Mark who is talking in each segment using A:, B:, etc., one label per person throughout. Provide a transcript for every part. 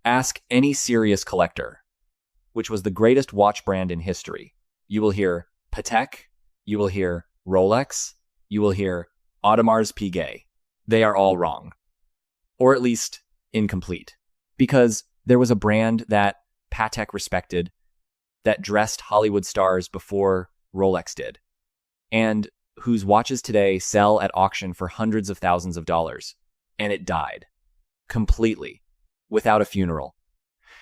A: Ask any serious collector, which was the greatest watch brand in history. You will hear Patek, you will hear Rolex, you will hear Audemars Piguet. They are all wrong, or at least incomplete, because there was a brand that Patek respected that dressed Hollywood stars before Rolex did, and whose watches today sell at auction for hundreds of thousands of dollars. And it died. Completely. Without a funeral.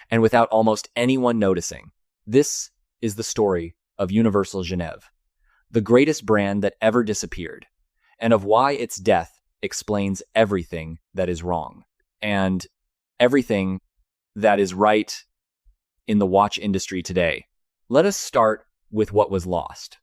A: And without almost anyone noticing. This is the story of Universal Genève, the greatest brand that ever disappeared, and of why its death explains everything that is wrong, and everything that is right in the watch industry today. Let us start with what was lost,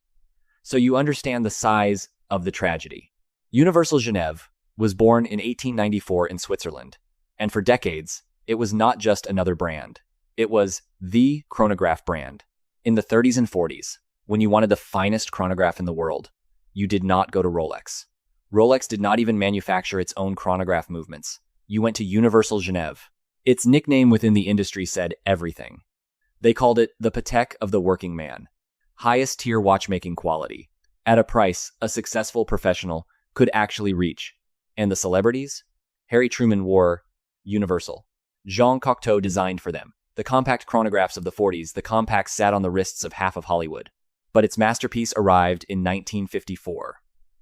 A: so you understand the size of the tragedy. Universal Genève was born in 1894 in Switzerland, and for decades, it was not just another brand. It was the chronograph brand. In the 30s and 40s, when you wanted the finest chronograph in the world, you did not go to Rolex. Rolex did not even manufacture its own chronograph movements. You went to Universal Genève. Its nickname within the industry said everything. They called it the Patek of the working man. Highest tier watchmaking quality, at a price a successful professional could actually reach. And the celebrities? Harry Truman wore Universal. Jean Cocteau designed for them. The compact chronographs of the 40s, the compacts sat on the wrists of half of Hollywood. But its masterpiece arrived in 1954,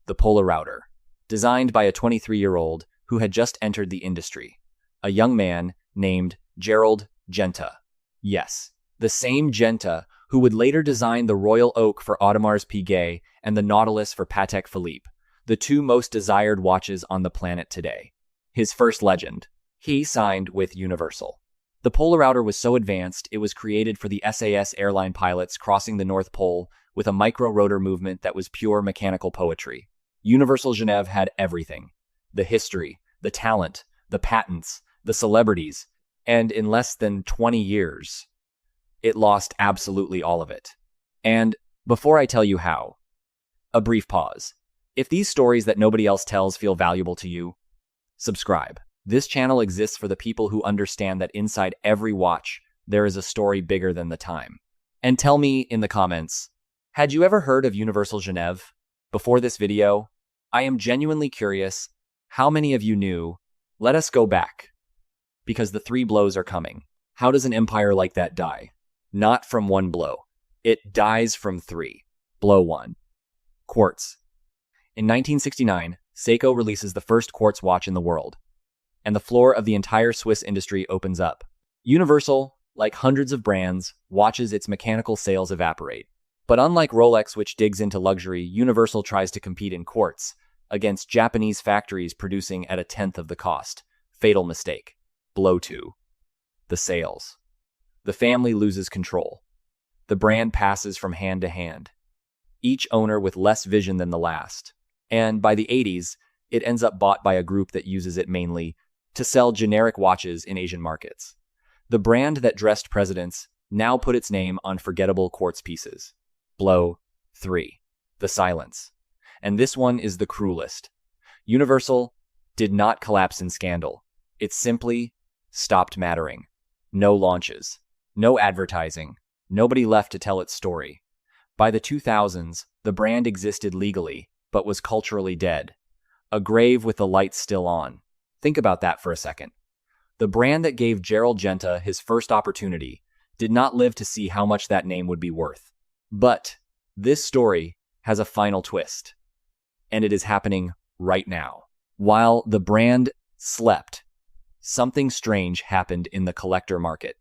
A: the Polar Router, designed by a 23-year-old who had just entered the industry, a young man named Gerald Genta. Yes, the same Genta who would later design the Royal Oak for Audemars Piguet and the Nautilus for Patek Philippe, the two most desired watches on the planet today. His first legend. He signed with Universal. The Polar Router was so advanced, it was created for the SAS airline pilots crossing the North Pole with a micro-rotor movement that was pure mechanical poetry. Universal Genève had everything. The history, the talent, the patents, the celebrities, and in less than 20 years, it lost absolutely all of it. And before I tell you how, a brief pause. If these stories that nobody else tells feel valuable to you, subscribe. This channel exists for the people who understand that inside every watch, there is a story bigger than the time. And tell me in the comments, had you ever heard of Universal Genève? Before this video, I am genuinely curious how many of you knew. Let us go back, because the 3 blows are coming. How does an empire like that die? Not from 1 blow. It dies from 3. Blow 1. Quartz. In 1969, Seiko releases the first quartz watch in the world, and the floor of the entire Swiss industry opens up. Universal, like hundreds of brands, watches its mechanical sales evaporate. But unlike Rolex, which digs into luxury, Universal tries to compete in quartz against Japanese factories producing at 1/10 of the cost. Fatal mistake. Blow 2. The sales. The family loses control. The brand passes from hand to hand, each owner with less vision than the last. And by the 80s, it ends up bought by a group that uses it mainly to sell generic watches in Asian markets. The brand that dressed presidents now put its name on forgettable quartz pieces. Blow 3. The silence. And this one is the cruelest. Universal did not collapse in scandal. It simply stopped mattering. No launches. No advertising. Nobody left to tell its story. By the 2000s, the brand existed legally, but was culturally dead. A grave with the lights still on. Think about that for a second. The brand that gave Gerald Genta his first opportunity did not live to see how much that name would be worth. But this story has a final twist, and it is happening right now. While the brand slept, something strange happened in the collector market.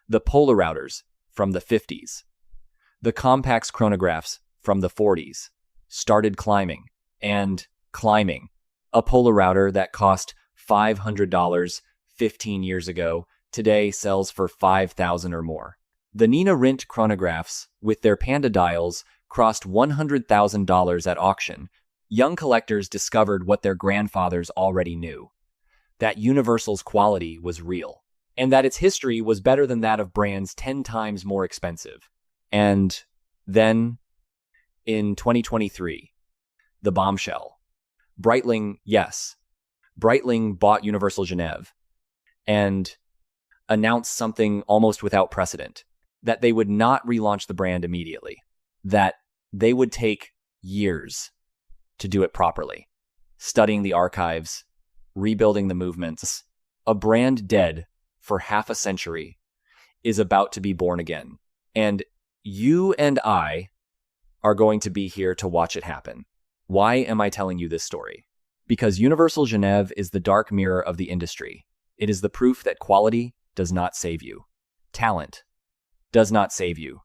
A: The Polar Routers from the 50s, the Compax chronographs from the 40s, started climbing and climbing. A Polar Router that cost $500 15 years ago today sells for $5,000 or more. The Nina Rindt chronographs, with their panda dials, crossed $100,000 at auction. Young collectors discovered what their grandfathers already knew: that Universal's quality was real, and that its history was better than that of brands 10 times more expensive. And then, in 2023, the bombshell. Breitling, yes, Breitling bought Universal Genève, and announced something almost without precedent, that they would not relaunch the brand immediately, that they would take years to do it properly, studying the archives, rebuilding the movements. A brand dead for half a century is about to be born again. And you and I are going to be here to watch it happen. Why am I telling you this story? Because Universal Genève is the dark mirror of the industry. It is the proof that quality does not save you. Talent does not save you.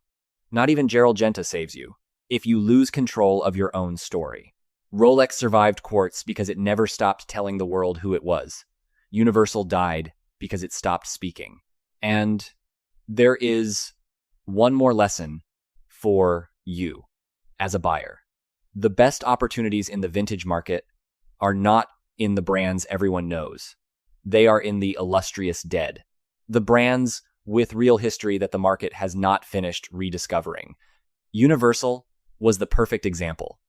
A: Not even Gerald Genta saves you if you lose control of your own story. Rolex survived quartz because it never stopped telling the world who it was. Universal died because it stopped speaking. And there is one more lesson for you as a buyer. The best opportunities in the vintage market are not in the brands everyone knows. They are in the illustrious dead. The brands with real history that the market has not finished rediscovering. Universal was the perfect example.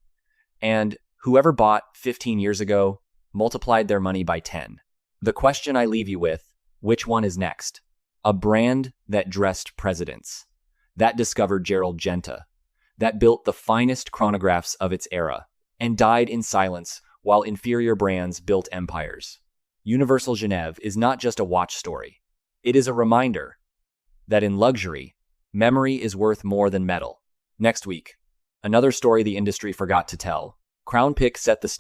A: And whoever bought 15 years ago multiplied their money by 10. The question I leave you with, which one is next? A brand that dressed presidents, that discovered Gerald Genta, that built the finest chronographs of its era, and died in silence while inferior brands built empires. Universal Genève is not just a watch story. It is a reminder that in luxury, memory is worth more than metal. Next week, another story the industry forgot to tell. Crown Pick set the